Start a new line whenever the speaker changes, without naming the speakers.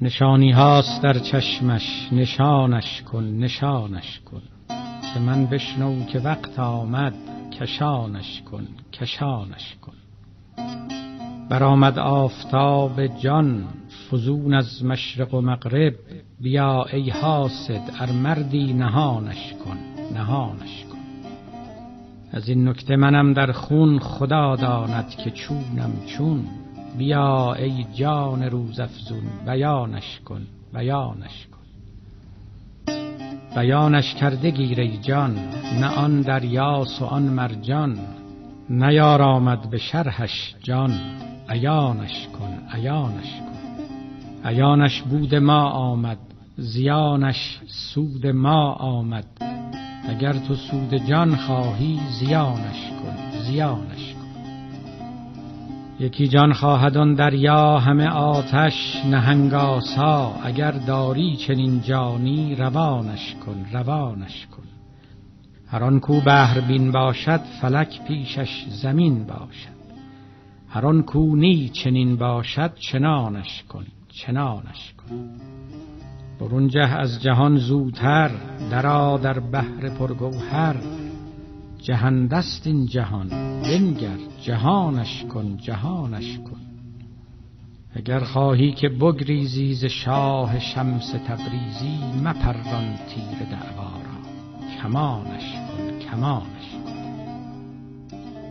نشانی هاست در چشمش، نشانش کن نشانش کن. که من بشنو که وقت آمد، کشانش کن کشانش کن. برآمد آفتاب جان فزون از مشرق و مغرب. بیا ای حاسد ار مردی نهانش کن نهانش کن. از این نکته منم در خون، خدا داند که چونم چون. بیا ای جان روزافزون بیانش کن بیانش کن. بیانش کرده گیر ای جان، نه آن دریاست و آن مرجان. نیارامد به شرحش جان، عیانش کن عیانش کن. عیانش بود ما آمد، زیانش سود ما آمد. اگر تو سود جان خواهی، زیانش کن زیانش کن. یکی جان خواهد آن دریا همه آتش نهنگ آسا. اگر داری چنین جانی، روانش کن روانش کن. هر آن کو بحر بین باشد، فلک پیشش زمین باشد. هر آن کو نی چنین باشد، چنانش کن چنانش کن. برون جه از جهان زودتر، درآ در بحر پرگوهر. جهندست این جهان بنگر، جهانش کن جهانش کن. اگر خواهی که بگریزی ز شاه شمس تبریزی، مپران تیر دعوا را، کمانش کن کمانش کن.